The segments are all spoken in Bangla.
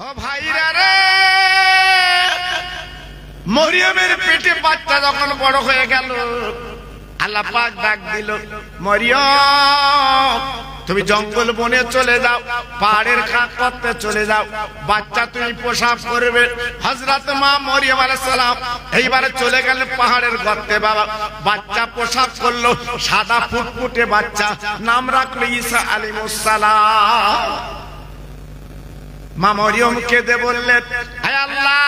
ও ভাইরা রে, মরিয়মের পেটে বাচ্চা যখন বড় হয়ে গেল, আল্লাহ পাক ডাক দিল, মরিয়ম তুমি জঙ্গল বনে চলে যাও, পাহাড়ের খাত পথে চলে যাও, বাচ্চা তুমি প্রসব করবে। হযরত মা মরিয়ম আলাইহিস সালাম এইবারে চলে গেলেন পাহাড়ের গর্তে। বাবা বাচ্চা প্রসব করলো, সাদা ফুটফুটে বাচ্চা, নাম রাখলো ঈসা আলাইহিস সালাম। মা মরিয়ম কেঁদে বললেন, হে আল্লাহ,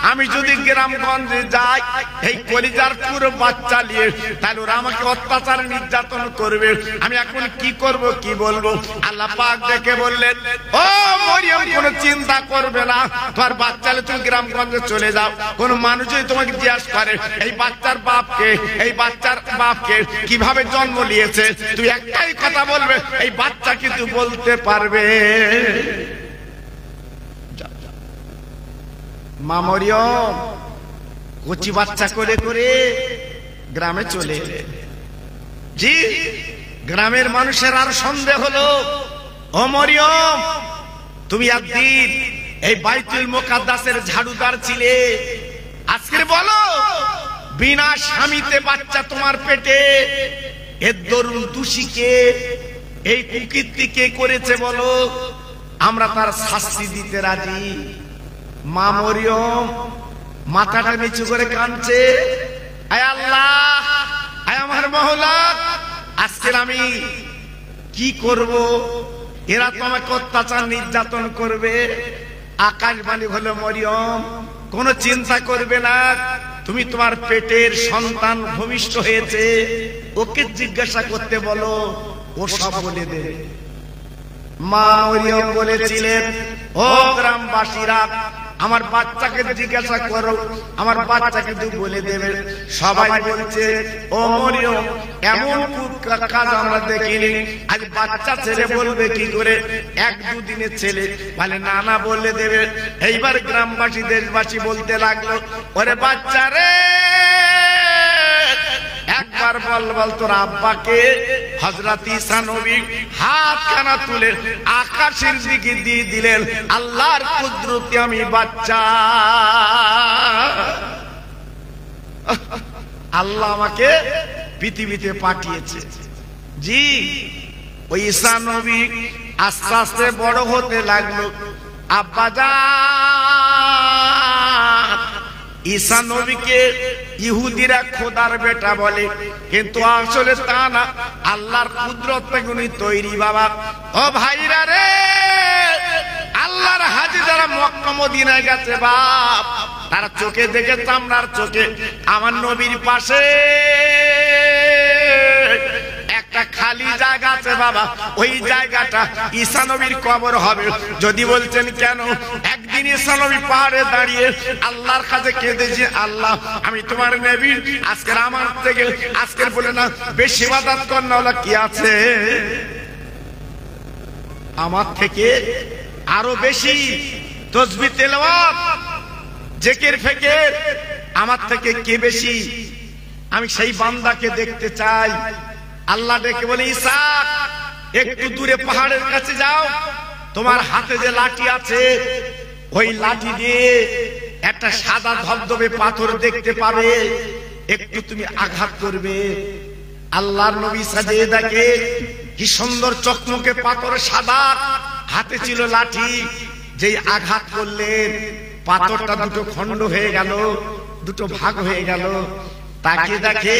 আমি যদি গ্রামগঞ্জে যাই এই কলিজার পুরো বাচ্চা নিয়ে, তাহলে ওরা আমাকে অত্যাচার নির্যাতন করবে, আমি এখন কি করব, কি বলবো? আল্লাহ পাক দেখে বললেন, ও মরিয়ম কোনো চিন্তা করবে না, তোমার বাচ্চা নিয়ে তুমি গ্রামগঞ্জে চলে যাও। কোন মানুষ যদি তোমাকে জিজ্ঞাসা করে এই বাচ্চার বাপকে, এই বাচ্চার বাপকে কিভাবে জন্ম নিয়েছে, তুই একটাই কথা বলবে, এই বাচ্চা কিন্তু বলতে পারবে। মা মরিয়ম কচি বাচ্চা করে করে গ্রামে চলে এলেন। জি, গ্রামের মানুষের আর সন্দেহ হলো, ও মরিয়ম তুমি একদিন এই বাইতুল মুকাদ্দাসের ঝাড়ুদার ছিলে, আজকে বলো বিনা স্বামীতে বাচ্চা তোমার পেটে, এর দরুন দোষীকে, এই কুকীর্তি কে করেছে বলো, আমরা তার শাস্তি দিতে রাজি। মা মরিয়ম মাথাটা নিচু করে কাঁদছে, আয় আল্লাহ, আয় আমার মওলা, আজকে আমি কি করব? এরা তো আমাকে অত্যাচার নির্যাতন করবে। আকাশবাণী হলো, মরিয়ম কোনো চিন্তা করবে না, তুমি তোমার পেটের সন্তান ভূমিষ্ঠ হয়েছে, ওকে জিজ্ঞাসা করতে বলো, ও সব বলে দেবে। মা মরিয়ম বলেছিলেন, ও গ্রামবাসীরা, আমার বাচ্চাকে জিজ্ঞাসা করো, আমার বাচ্চাকে তুই বলে দেবে। সবাই বলছে, ও মরিয়ম এমন কাজ আমরা দেখিনি, আজ বাচ্চা ছেলে বলবে কি করে? এক দুদিনের ছেলে বলে না না বলে দেবে। এইবার গ্রামবাসী দেশবাসী বলতে লাগলো, ওরে বাচ্চা রে, একবার বল বল তোর আব্বাকে। হযরত ঈসা নবী হাত খানা তুলে আকাশের দিকে দিয়ে দিলেন, আল্লাহর কুদরতে আমি বাচ্চা, আল্লাহ আমাকে পৃথিবীতে পাঠিয়েছে। জি, ওই ঈসা নবী আস্তে আস্তে বড় হতে লাগলো। আব্বাজান ঈসা নবীকে ইহুদিরা খোদার বেটা বলে, কিন্তু আসলে তা না, আল্লাহর কুদরত থেকে উনি তৈরি। বাবা ও ভাইরা রে, আল্লাহর হাজি যারা মক্কা মদিনায় গেছে বাপ, তারা চোখে দেখে চামড়ার চোখে আমার নবীর পাশে একটা খালি জায়গা আছে বাবা, ওই জায়গাটা ঈসা নবীর কবর হবে। যদি বলছেন কেন, একদিন ঈসা নবী পাহাড়ে দাঁড়িয়ে আল্লাহর কাছে কেঁদেছে, আল্লাহ আমি তোমার নবী, আজকের আমার থেকে, আজকের বলে না বেশি ইবাদত করনা কি আছে, আমার থেকে আরো বেশি তাসবিহ তেলাওয়াত জিকির ফিকির আমার থেকে কে বেশি? আমি সেই বান্দাকে দেখতে চাই। আল্লাহ ডেকে বলে, ঈসা একটু দূরে পাহাড়ের কাছে যাও, তোমার হাতে যে লাঠি আছে ওই লাঠি দিয়ে একটা সাদা ধবধবে পাথর দেখতে পাবে, একটু তুমি আঘাত করবে। আল্লাহর নবী সাজিয়ে দেখে কি সুন্দর চকমকে পাথর, সাদা, হাতে ছিল লাঠি, যেই আঘাত করলেন পাথরটা দুটো খণ্ড হয়ে গেল, দুটো ভাগ হয়ে গেল। তাকে দেখে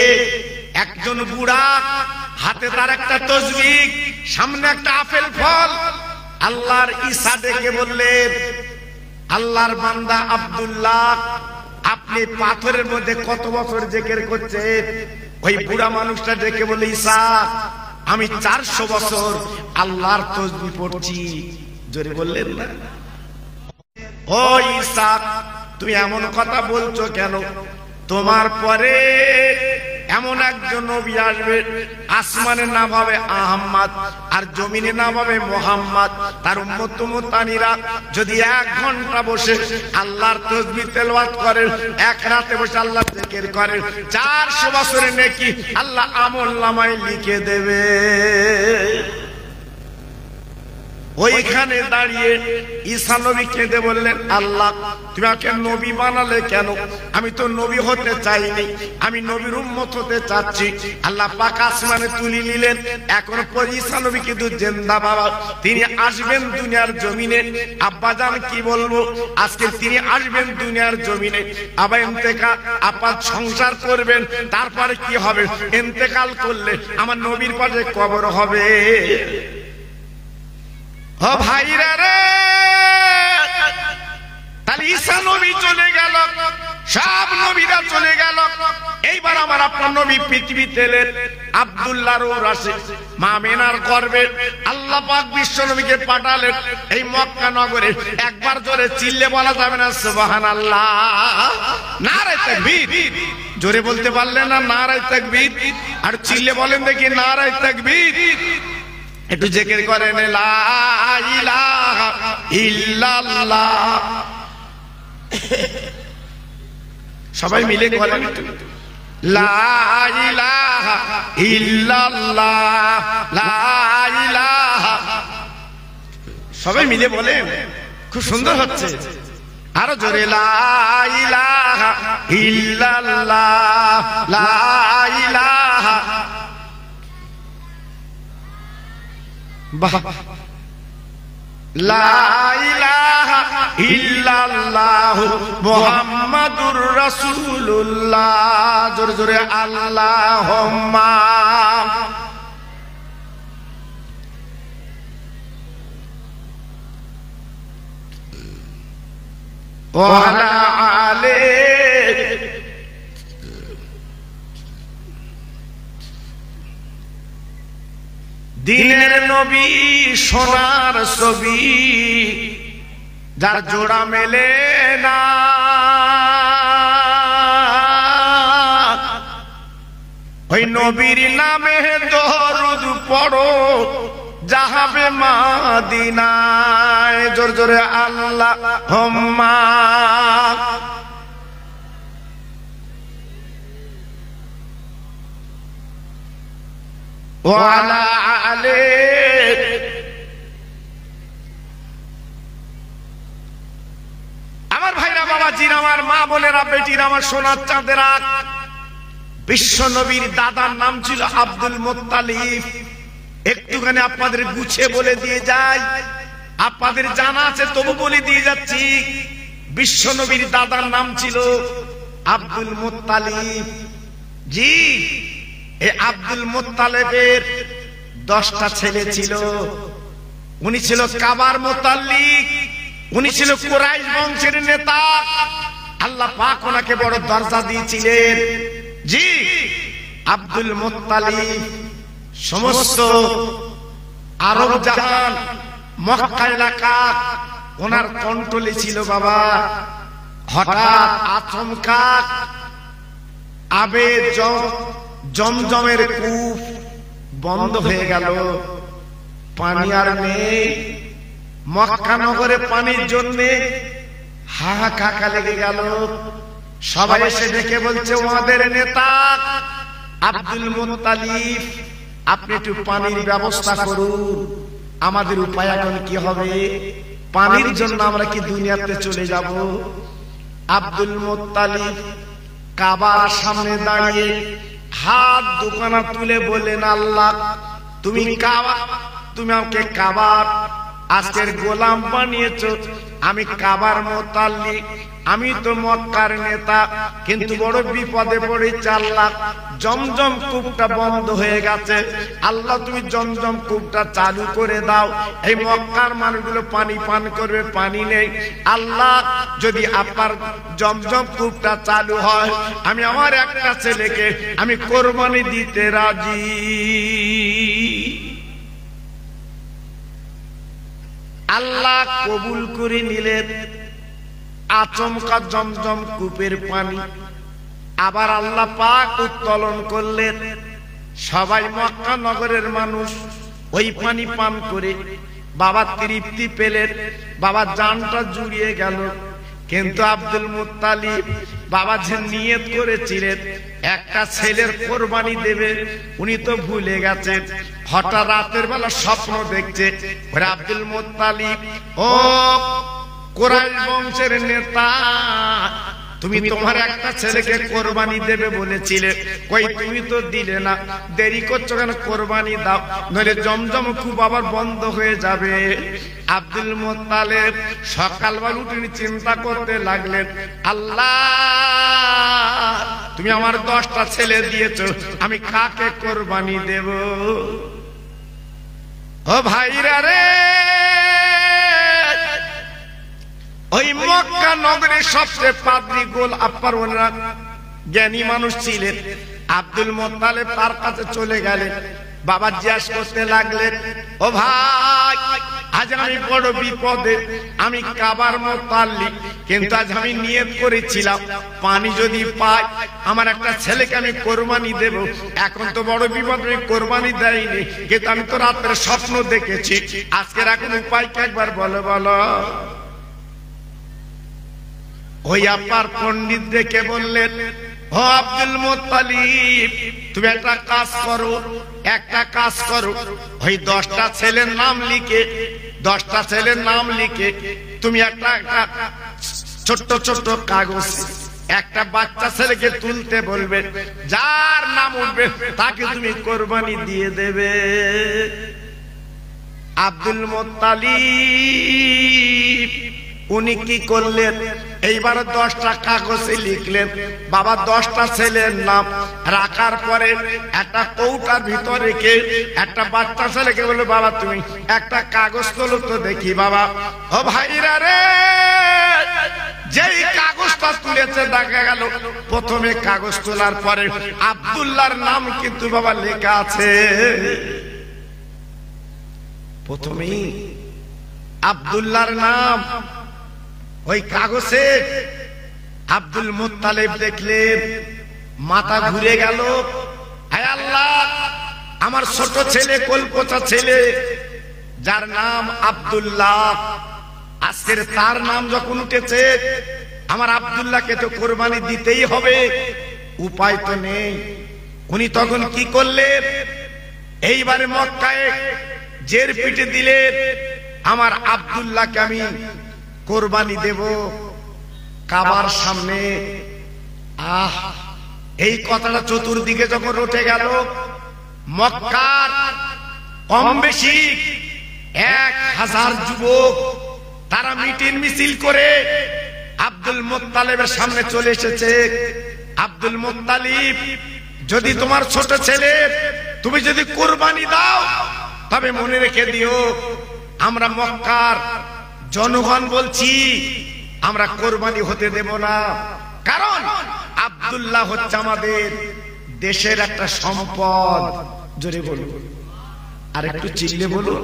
একজন বুড়া, হাতে তার একটা তাসবিহ, সামনে একটা আপেল ফল। আল্লাহর ঈসা ডেকে বললেন, আল্লাহর বান্দা আব্দুল্লাহ, আপনি পাথরের মধ্যে কত বছর জিকির করছেন? ওই বুড়া মানুষটা ডেকে বলে, ঈসা আমি 400 বছর আল্লাহর তাসবিহ পড়ছি। জোরে বললেন না? ও ঈসা তুমি এমন কথা বলছো কেন? তোমার পরে এমন একজন নবী আসবে, আসমানের নাম হবে আহমদ আর জমিনের নাম হবে মুহাম্মদ। তার উম্মত উম্মতানিরা যদি 1 ঘন্টা বসে আল্লাহর তাসবিহ তেলাওয়াত করে, এক রাতে বসে আল্লাহর জিকির করে, 400 বছরের নেকি আল্লাহ আমলনামায় লিখে দেবে। ওইখানে দাঁড়িয়ে ঈসা নবী কেঁদে বললেন, আল্লাহ তুমি আমাকে নবী বানালে কেন? আমি তো নবী হতে চাইনি, আমি নবীর উম্মত হতে চাচ্ছি। আল্লাহ পাক আসমানে তুলে নিলেন। এখন পর ঈসা নবী কিন্তু জিন্দা বাবা, তিনি আসবেন দুনিয়ার জমিনে। আব্বাজান কি বলবো, আজকে তিনি আসবেন দুনিয়ার জমিনে। আবার ইন্তেকাল, আপা সংসার করবেন, তারপরে কি হবে? ইন্তেকাল করলে আমার নবীর পাশে কবর হবে। ও ভাইরা রে, তাহলে ঈসা নবী চলে গেল, সব নবীরা চলে গেল। এইবার আমার আপনার নবী পৃথিবীতে এলেন। আব্দুল্লাহর ওরাসে মা মেনার গর্ভে আল্লাহ পাক বিশ্ব নবীকে পাঠালেন এই মক্কা নগরে। একবার জোরে চিল্লে বলা যাবে না সুবহানাল্লাহ? নারে তাকবীর, জোরে বলতে পারলেন না? নারে তাকবীর। আর চিল্লে বলেন দেখি, নারে তাকবীর। একটু জিকির করেন, লা ইলাহা ইল্লাল্লাহ। সবাই মিলে বলেন, লা ইলাহা ইল্লাল্লাহ, লা ইলাহা। সবাই মিলে বলেন, খুব সুন্দর হচ্ছে। আরো জোরে, লা ইলাহা ইল্লাল্লাহ, লা ইলাহা। বাহ, লা ইলাহা ইল্লাল্লাহ মুহাম্মাদুর রাসূলুল্লাহ। জোরে জোরে আল্লাহুম্মা। ওয়া আলা আলি। দিনের নবী সোনার ছবি, যার জোড়া মেলে না। ওই নবীর নামে দরুদ পড়ো, যাহাবে মদিনায়। জোর জোরে আল্লাহুম্মা। ওয়া আলা আলি। আমার ভাইরা, বাবাজির, আমার মা বোনেরা, বেটির, আমার সোনার চাঁদেরা, বিশ্ব নবীর দাদার নাম ছিল আব্দুল মুত্তালিব। একটুখানি আপনাদের গুছিয়ে বলে দিয়ে যাই, আপনাদের জানা আছে তবু বলে দিয়ে যাচ্ছি। বিশ্ব নবীর দাদার নাম ছিল আব্দুল মুত্তালিব। জি, এই আব্দুল মুত্তালিবের 10টা ছেলে ছিল। উনি ছিল কাবার মুতাল্লিক, উনি ছিল কুরাইশ বংশের নেতা। আল্লাহ পাক ওনাকে বড় দরজা দিয়েছিলেন। জি, আব্দুল মুত্তালিব সমস্ত আরব জাহান, মক্কা এলাকা ওনার কন্ট্রোলে ছিল বাবা। হঠাৎ আচমকা আবে জমজমের কূপ বন্ধ হয়ে গেল, পানি আর নেই। মক্কা নগরে পানির জন্য হাহাকার লেগে গেল। সবাই এসে দেখে বলছে, ওদের নেতা আব্দুল মুত্তালিব, আপনি একটু পানির ব্যবস্থা করুন। আমাদের উপায় এখন কি হবে? পানির জন্য আমরা কি দুনিয়াতে চলে যাব? আব্দুল মুত্তালিব কাবার সামনে দাঁড়িয়ে হাত দুখানা তুলে বলেন, আল্লাহ তুমি আমাকে কাবার আজকের গোলাম বানিয়েছো। আমি কাবার মুতাল্লিক, আমি তো মক্কার নেতা, কিন্তু বড় বিপদে পড়েছি আল্লাহ। জমজম কূপটা বন্ধ হয়ে গেছে, আল্লাহ তুমি জমজম কূপটা চালু করে দাও। এই মক্কার মানুষগুলো পানি পান করবে, পানি নেই। আল্লাহ যদি আপনার জমজম কূপটা চালু হয়, আমি আমার একটা ছেলেকে আমি কোরবানি দিতে রাজি। আল্লাহ কবুল করে নিলেন। আচমকা জমজম কূপের পানি আবার আল্লাহ পাক উত্তোলন করলেন। সবাই মক্কা নগরের মানুষ ওই পানি পান করে বাবা তৃপ্তি পেলেন, বাবা জানটা জুড়িয়ে গেল। কিন্তু আব্দুল মুত্তালিব বাবা যে নিয়ত করেছিলেন একটা ছেলের কোরবানি দেবে, উনি তো ভুলে গেছেন। হঠাৎ রাতের বেলা স্বপ্ন দেখছে, ওরে আব্দুল মুত্তালিব, ও কুরাইশ বংশের নেতা, তুমি তোমার একটা ছেলেকে কোরবানি দেবে বলেছিলে, কই তুমি তো দিলে না, দেরি করছো কেন? কোরবানি দাও, নইলে জমজম খুব আবার বন্ধ হয়ে যাবে। আব্দুল মুত্তালিব সকালবেলা উঠে চিন্তা করতে লাগলেন, আল্লাহ তুমি আমার 10টা ছেলে দিয়েছো, আমি কাকে কোরবানি দেব? ও ভাইরা রে, ওই মক্কা নগরের সবচেয়ে পাদ্রী গোল আপ্পার ওনারা জ্ঞানী মানুষ ছিলেন। আব্দুল মুত্তালিব তার কাছে চলে গেলেন, বাবা জিজ্ঞাসা করতে লাগলেন, ও ভাই আজ আমি বড় বিপদে, আমি কাবার মুতাল্লিক, কিন্তু আজ আমি নিয়ত করেছিলাম পানি যদি পাই আমার একটা ছেলেকে আমি কোরবানি দেব। এখন তো বড় বিপদ, আমি কোরবানি দেয়নি, কিন্তু আমি তো রাতের স্বপ্ন দেখেছি, আজকের এখন উপায় কি একবার বলো বলো। ওই আপার পণ্ডিত দেখে বললেন, ও আব্দুল মুত্তালিব তুমি একটা কাজ করো, ওই 10টা ছেলের নাম লিখে তুমি একটা ছোট্ট ছোট্ট কাগজ একটা বাচ্চা ছেলেকে তুলতে বলবে, যার নাম উঠবে তাকে তুমি কোরবানি দিয়ে দেবে। আব্দুল মুত্তালিব উনি কি করলেন, এইবার 10টা কাগজে লিখলেন, বাবা 10টা ছেলের নাম রাখার পরে একটা কৌটার ভিতরে রেখে একটা বাচ্চা ছেলেকে বলল, বাবা তুমি একটা কাগজ তোলো তো দেখি। বাবা, ও ভাইরা রে, যেই কাগজটা তুলেছে দেখা গেল প্রথমে কাগজ তোলার পরে আব্দুল্লাহর নাম কিন্তু বাবা লেখা আছে। প্রথমেই আব্দুল্লাহর নাম ওই কাগজে। আব্দুল মুত্তালিব দেখলেন, মাথা ঘুরে গেল, হায় আল্লাহ, আমার ছোট ছেলে, কলপচা ছেলে যার নাম আব্দুল্লাহ, আজকের তার নাম যখন উঠেছে, আমার আব্দুল্লাহকে তো কোরবানি দিতেই হবে, উপায় তো নেই। উনি তখন কি করলেন, এইবারে মক্কায় জের পিটে দিলেন, আমার আব্দুল্লাহকে আমি কোরবানি দেব কাবার সামনে। এই কথাটা চতুর্দিকে যখন রটে গেল, মক্কার কম বেশি 1000 যুবক তারা মিটিং মিছিল করে আব্দুল মুত্তালিবের সামনে চলে এসেছে। আব্দুল মুত্তালিব, যদি তোমার ছোট ছেলে তুমি যদি কোরবানি দাও, তবে মনে রেখে দিও আমরা মক্কার জনগণ বলছি আমরা কোরবানি হতে দেব না, কারণ আব্দুল্লাহ হচ্ছে আমাদের দেশের একটা সম্পদ। জোরে বলুন, আর একটু চিল্লে বলুন।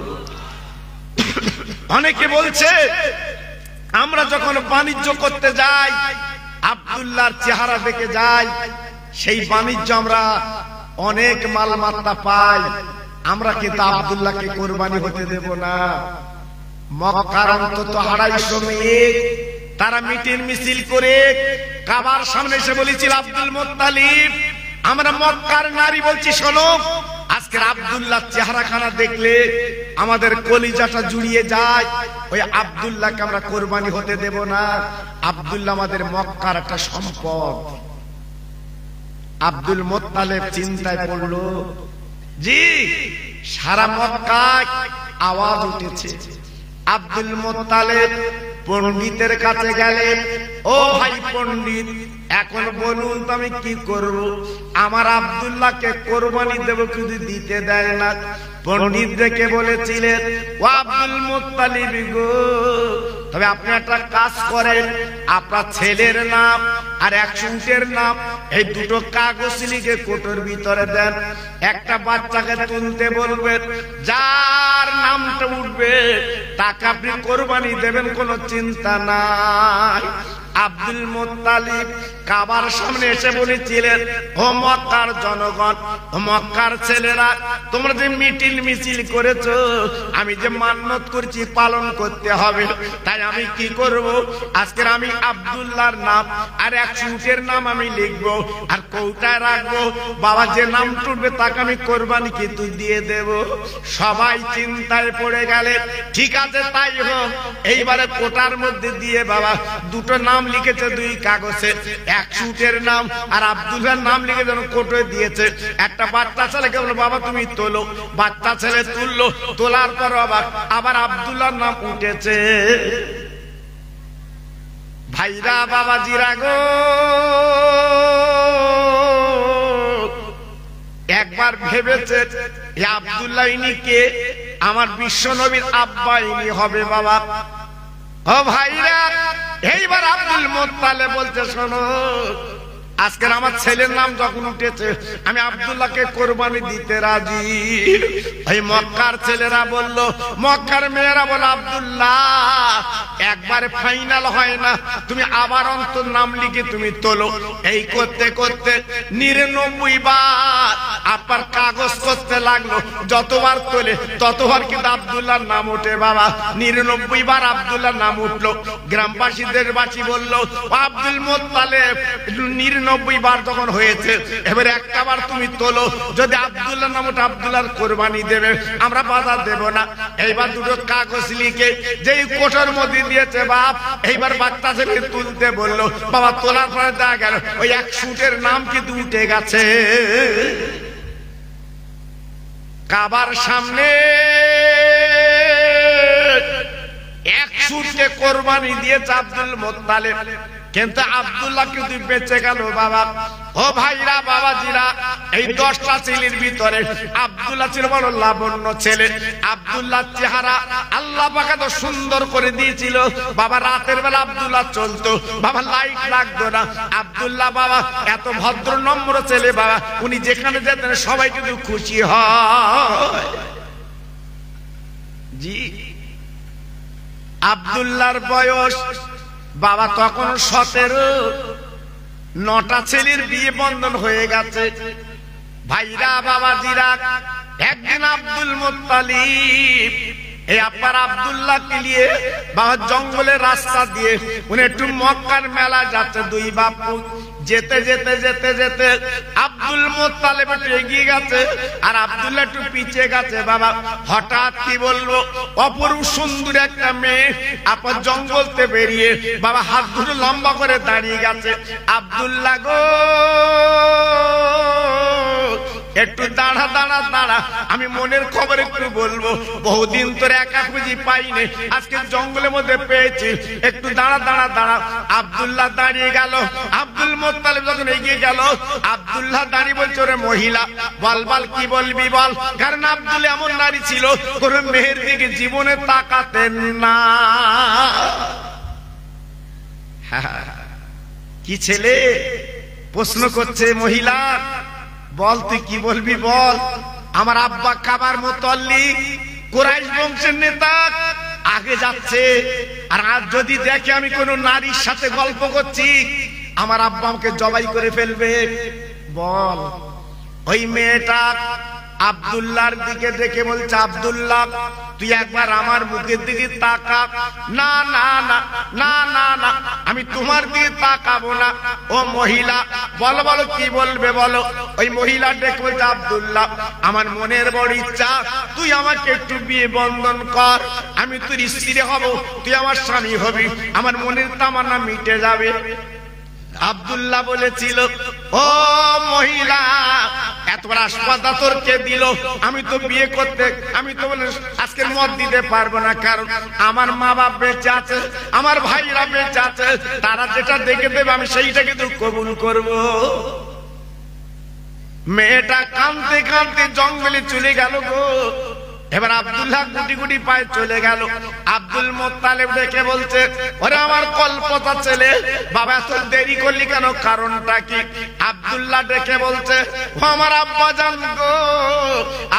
অনেকে বলছে আমরা যখন বাণিজ্য করতে যাই আব্দুল্লাহর চেহারা দেখে যাই, সেই বাণিজ্য আমরা অনেক মালমাত্রা পাই, আমরা কিন্তু আব্দুল্লাহকে কোরবানি হতে দেব না। মক্কার অন্তত 250 মেয়ে তারা মিটিং মিছিল করে কাবার সামনে এসে বলেছিল, আব্দুল মুত্তালিব, আমরা মক্কার নারী বলছি, শোনো, আজকের আব্দুল্লাহ চেহারাখানা দেখলে আমাদের কলিজাটা জুড়িয়ে যায়, ওই আব্দুল্লাহকে আমরা কোরবানি হতে দেব না। আব্দুল্লাহ আমাদের মক্কার একটা সম্পদ। আব্দুল মুত্তালিব চিন্তায় পড়ল, জি সারা মক্কায় আওয়াজ উঠেছে। আব্দুল মুত্তালিব পণ্ডিতের কাছে গেলেন, ও ভাই পণ্ডিত, এখন বলুন তো আমি কি করব, আমার আব্দুল্লাহকে কোরবানি দেব, কিন্তু দিতে দেয় না। পণ্ডিত দেখে বলেছিলেন, ও আব্দুল মুত্তালিব গো, তবে আপনি একটা কাজ করেন, আপনার ছেলের নাম আর 100 উটের নাম এই দুটো কাগজ লিখে কোটোর ভিতরে দেন, একটা বাচ্চাকে তুলতে বলবেন, যার নামটা উঠবে তাকে আপনি কোরবানি দেবেন, কোনো চিন্তা নাই। আব্দুল মুত্তালিব কাবার সামনে এসে বলেছিলেন, ও মক্কার জনগণ, ও মক্কার ছেলেরা, তোমরা যে মিটিল মিছিল করেছো, আমি যে মান্নত করছি পালন করতে হবে। তাই আমি কি করব, আজকের আমি আব্দুল্লাহর নাম আর 100 উটের নাম আমি লিখবো আর কৌটায় রাখবো। বাবা যে নাম টুটবে তাকে আমি কোরবানি কিন্তু দিয়ে দেব। সবাই চিন্তায় পড়ে গেলে, ঠিক আছে তাই হোক। এইবারে কোটার মধ্যে দিয়ে বাবা দুটো নাম লিখেছে 2 কাগজে, 100 উটের নাম আর আব্দুল্লাহর নাম লিখে যেন কোটোয় দিয়েছে। একটা বাচ্চা ছেলেকে বলল, বাবা তুমি তোলো। বাচ্চা ছেলে তুললো, তোলার পর আবার আব্দুল্লাহর নাম উঠেছে। ভাইরা বাবাজিরা গো, একবার ভেবেছে আব্দুল্লাহ ইনি কে? আমার বিশ্ব নবীর আব্বা ইনি হবে বাবা। ও ভাইরা, এইবার আব্দুল মুত্তালিব বলছে, শোনো, আজকের আমার ছেলের নাম যখন উঠেছে আমি আব্দুল্লাহকে কোরবানি দিতে রাজি। ওই মক্কার ছেলেরা বলল, মক্কার মেয়েরা বলল, আব্দুল্লাহ একবারে ফাইনাল হয় না, তুমি আবার অন্তর নাম লিখে তুমি তোলো। এই করতে করতে 99 বার আপনার কাগজ করতে লাগলো। যতবার তোলে ততবার কিন্তু আব্দুল্লাহর নাম ওঠে বাবা। 99 বার আব্দুল্লাহর নাম উঠলো। গ্রামবাসীদের বাসী বলল, আব্দুল মুত্তালিব 99 বার যখন হয়েছে, এবার একটা বার তুমি তোলো, যদি আব্দুল্লাহর নাম ওঠে আব্দুল্লাহর কোরবানি দেবে, আমরা বাধা দেব না। এইবার দুটো কাগজ লিখে যেই কোটার মধ্যে দিয়েছে বাপ, এইবার বাচ্চা ছেলে তুলতে বললো। বাবা তোলার পরে দেখা গেল ওই 100 উটের নাম কিন্তু উঠে গেছে। কাবার সামনে 100 উটকে কোরবানি দিয়েছে আব্দুল মুত্তালিব, কিন্তু আব্দুল্লাহ কিন্তু বেঁচে গেল বাবা। ও ভাইরা বাবাজিরা, এই 10টা ছেলের ভিতরে আব্দুল্লাহ ছিল বড় লাবণ্য ছেলে। আব্দুল্লাহ চেহারা আল্লাহ পাক এত সুন্দর করে দিয়েছিল বাবা। রাতের বেলা আব্দুল্লাহ চলতো বাবা, লাইট লাগতো না। আব্দুল্লাহ বাবা এত ভদ্র নম্র ছেলে বাবা, উনি যেখানে যেতেন সবাই কিন্তু খুশি হয়। জি, আব্দুল্লাহর বয়স বাবা তখন 17। 9টা ছেলের বিয়ে বন্ধন হয়ে গেছে। ভাইরা বাবাজিরা, একদিন আব্দুল মুত্তালিব এই আপনার আব্দুল্লাহকে নিয়ে বাবা জঙ্গলের রাস্তা দিয়ে উনি একটু মক্কার মেলা যাচ্ছে। 2 বাপু যেতে যেতে যেতে যেতে আব্দুল মুত্তালিব একটু এগিয়ে গেছে আর আব্দুল্লাহ একটু পিছিয়ে গেছে বাবা। হঠাৎ কি বলবো, অপরূপ সুন্দর একটা মেয়ে আপনার জঙ্গলতে বেরিয়ে বাবা হাত দুটো লম্বা করে দাঁড়িয়ে গেছে। আব্দুল্লাহ গো, একটু দাঁড়া দাঁড়া দাঁড়া, আমি মনের খবর একটু বলবো। বহুদিন তোর একা খুঁজি পাইনি, আজকে জঙ্গলের মধ্যে পেয়েছি, একটু দাঁড়া দাঁড়া দাঁড়া। আব্দুল্লাহ দাঁড়িয়ে গেল। আব্দুল মুত্তালিব যখন এগিয়ে গেল, আব্দুল্লাহ দাঁড়িয়ে বলছে, ওরে মহিলা বল বল কি বলবি বল। কারণ আব্দুল এমন নারী ছিল কোন মেয়ের দিকে জীবনে তাকাতেন না। কি ছেলে প্রশ্ন করছে মহিলা, বল তুই কি বলবি বল। আমার আব্বা কাবার মুত্তালিব কুরাইশ বংশের নেতা, আগে যাচ্ছে, আর আজ যদি দেখে আমি কোন নারীর সাথে গল্প করছি আমার আব্বা আমাকে জবাই করে ফেলবে। বল। ওই মেয়েটা আব্দুল্লাহর দিকে দেখে বলছে, আব্দুল্লাহ তুই একবার আমার মুখের দিকে তাকা। না না না না না না, আমি তোমার দিকে তাকাবো না। ও মহিলা বলো বলো কি বলবে বলো। ওই মহিলা ডেকে বলছে, আব্দুল্লাহ আমার মনের বড় ইচ্ছা তুই আমাকে একটু বিয়ে বন্ধন কর, আমি তোর স্ত্রী হব, তুই আমার স্বামী হবি, আমার মনের তামান্না মিটে যাবে। আব্দুল্লাহ বলেছিল, ও মহিলা এত বড় আসপাতা তোর কে দিল? আমি তো বিয়ে করতে, আমি তো বলে আজকে মত দিতে পারবো না, কারণ আমার মা বাপ বেঁচে আছে, আমার ভাইরা বেঁচে আছে, তারা যেটা দেখে দেবে আমি সেইটা কিন্তু কবুল করব। মেয়েটা কাঁদতে কাঁদতে জঙ্গলে চলে গেল গো। এবার আব্দুল্লাহ গুটি গুটি পায়ে চলে গেল। আব্দুল মোত্তালেব ডেকে বলছে, ওরে আমার কল্পতা ছেলে, বাবা এত দেরি করলি কেন, কারণটা কি? আব্দুল্লাহ ডেকে বলছে, ও আমার আব্বা জান গো,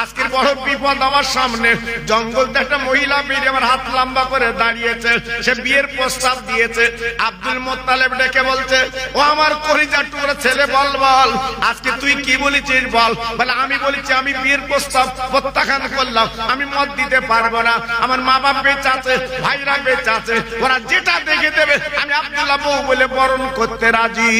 আজকের বড় বিপদ আমার সামনে। জঙ্গলতে একটা মহিলা বেরিয়ে আমার হাত লম্বা করে দাঁড়িয়েছে, সে বিয়ের প্রস্তাব দিয়েছে। আব্দুল মোত্তালেব ডেকে বলছে, ও আমার কলিজার টুকরা ছেলে, বল বল আজকে তুই কি বলেছিস বল। বলে, আমি বলেছি আমি বিয়ের প্রস্তাব প্রত্যাখ্যান করলাম, আমি মত দিতে পারবো না। আমার মা বাপ বেঁচে আছে, ভাইরা বেঁচে আছে, ওরা যেটা দেখে দেবে আমি আব্দুল্লাহ বউ বলে বরণ করতে রাজি।